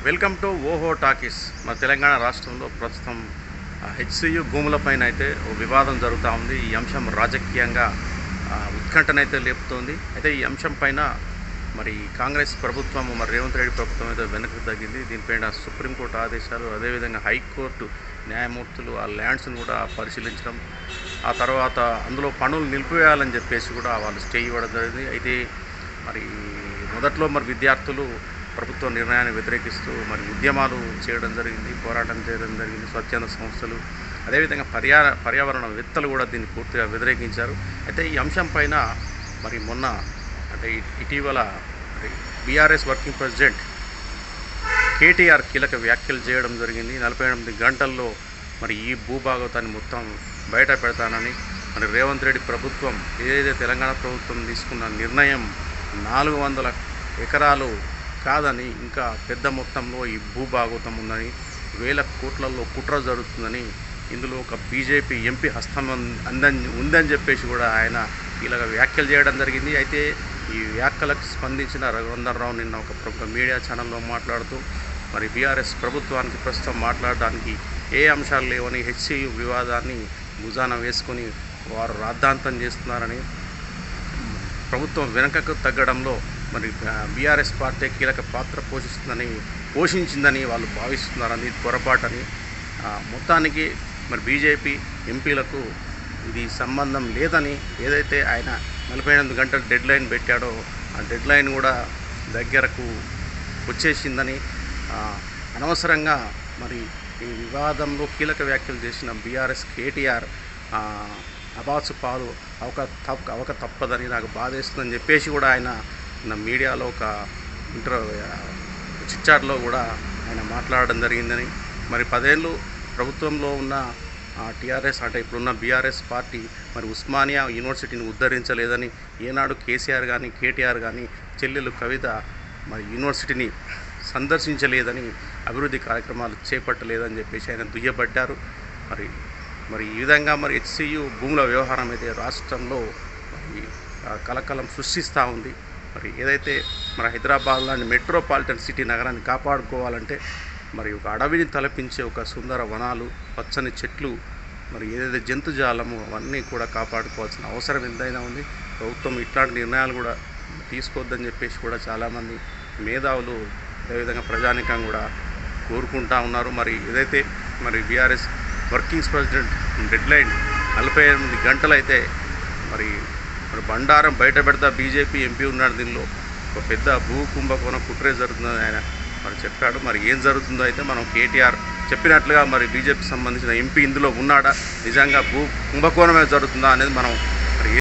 Welcome to ఓహో talkies. మన తెలంగాణ రాష్ట్రంలో ప్రస్తుతం హెచ్సియు భూములపైన అయితే ఓ వివాదం జరుగుతూ ఉంది. ఈ అంశం రాజకీయంగా ఉత్కంఠనైతే లేపుతోంది. అయితే ఈ అంశం పైన మరి కాంగ్రెస్ ప్రభుత్వం, మరి రేవంత్ రెడ్డి ప్రభుత్వం అయితే వెనక్కి తగ్గింది. దీనిపైన సుప్రీంకోర్టు ఆదేశాలు, అదేవిధంగా హైకోర్టు న్యాయమూర్తులు ఆ ల్యాండ్స్ను కూడా పరిశీలించడం, ఆ తర్వాత అందులో పనులు నిలిపివేయాలని చెప్పేసి కూడా వాళ్ళు స్టే ఇవ్వడం జరిగింది. అయితే మరి మొదట్లో మరి విద్యార్థులు ప్రభుత్వ నిర్ణయాన్ని వ్యతిరేకిస్తూ మరి ఉద్యమాలు చేయడం జరిగింది, పోరాటం చేయడం జరిగింది. స్వచ్ఛంద సంస్థలు, అదేవిధంగా పర్యావరణవేత్తలు కూడా దీన్ని పూర్తిగా వ్యతిరేకించారు. అయితే ఈ అంశం పైన మరి మొన్న అంటే ఇటీవల బీఆర్ఎస్ వర్కింగ్ ప్రెసిడెంట్ కేటీఆర్ కీలక వ్యాఖ్యలు చేయడం జరిగింది. 48 గంటల్లో మరి ఈ భూభాగవతాన్ని మొత్తం బయట పెడతానని, మరి రేవంత్ రెడ్డి ప్రభుత్వం ఏదైతే తెలంగాణ ప్రభుత్వం తీసుకున్న నిర్ణయం 400 ఎకరాలు కాదని, ఇంకా పెద్ద మొత్తంలో ఈ భూభాగవతం ఉందని, వేల కోట్లలో కుట్ర జరుగుతుందని, ఇందులో ఒక బీజేపీ ఎంపీ హస్తం ఉందని చెప్పేసి కూడా ఆయన కీలక వ్యాఖ్యలు చేయడం జరిగింది. అయితే ఈ వ్యాఖ్యలకు స్పందించిన రఘునందనరావు నిన్న ఒక ప్రముఖ మీడియా ఛానల్లో మాట్లాడుతూ మరి బీఆర్ఎస్ ప్రభుత్వానికి ప్రస్తుతం మాట్లాడడానికి ఏ అంశాలు లేవని, హెచ్సియు వివాదాన్ని భుజాన వేసుకొని వారు రాద్ధాంతం చేస్తున్నారని, ప్రభుత్వం వెనకకు తగ్గడంలో మరి బీఆర్ఎస్ పార్టీ కీలక పాత్ర పోషించిందని వాళ్ళు భావిస్తున్నారని, పొరపాటని, మొత్తానికి మరి బీజేపీ ఎంపీలకు ఇది సంబంధం లేదని, ఏదైతే ఆయన 48 గంటల డెడ్ లైన్ పెట్టాడో ఆ డెడ్ లైన్ కూడా దగ్గరకు వచ్చేసిందని, అనవసరంగా మరి ఈ వివాదంలో కీలక వ్యాఖ్యలు చేసిన బీఆర్ఎస్ కేటీఆర్ అబాసు పాలు అవక తప్పదని, నాకు బాధేస్తుందని చెప్పేసి కూడా ఆయన మీడియాలో ఒక చిట్చాట్లో కూడా ఆయన మాట్లాడడం జరిగిందని, మరి 10 ఏళ్ళు ప్రభుత్వంలో ఉన్న టీఆర్ఎస్ అంటే ఇప్పుడున్న బీఆర్ఎస్ పార్టీ మరి ఉస్మానియా యూనివర్సిటీని ఉద్ధరించలేదని, ఏనాడు కేసీఆర్ కానీ కేటీఆర్ కానీ చెల్లెలు కవిత మరి యూనివర్సిటీని సందర్శించలేదని, అభివృద్ధి కార్యక్రమాలు చేపట్టలేదని చెప్పేసి ఆయన దుయ్యబడ్డారు. మరి ఈ విధంగా మరి హెచ్సియు భూముల వ్యవహారం అయితే రాష్ట్రంలో మరి కలకలం సృష్టిస్తూ ఉంది. మరి ఏదైతే మన హైదరాబాద్ లాంటి మెట్రోపాలిటన్ సిటీ నగరాన్ని కాపాడుకోవాలంటే మరి ఒక అడవిని తలపించే ఒక సుందర వనాలు, పచ్చని చెట్లు, మరి ఏదైతే జంతుజాలము అవన్నీ కూడా కాపాడుకోవాల్సిన అవసరం ఎంతైనా ఉంది. ప్రభుత్వం ఇట్లాంటి నిర్ణయాలు కూడా తీసుకోవద్దని చెప్పేసి కూడా చాలామంది మేధావులు, అదేవిధంగా ప్రజానికం కూడా కోరుకుంటా ఉన్నారు. మరి ఏదైతే మరి BRS working president dead line 48 గంటలు అయితే మరి బండారం బయట పెడతా బీజేపీ ఎంపీ ఉన్నాడు, దీనిలో ఒక పెద్ద భూ కుంభకోణం కుట్రే జరుగుతుందని ఆయన మరి చెప్పాడు. మరి ఏం జరుగుతుందో అయితే మనం కేటీఆర్ చెప్పినట్లుగా మరి బీజేపీకి సంబంధించిన ఎంపీ ఇందులో ఉన్నాడా, నిజంగా భూ కుంభకోణమే జరుగుతుందా అనేది మనం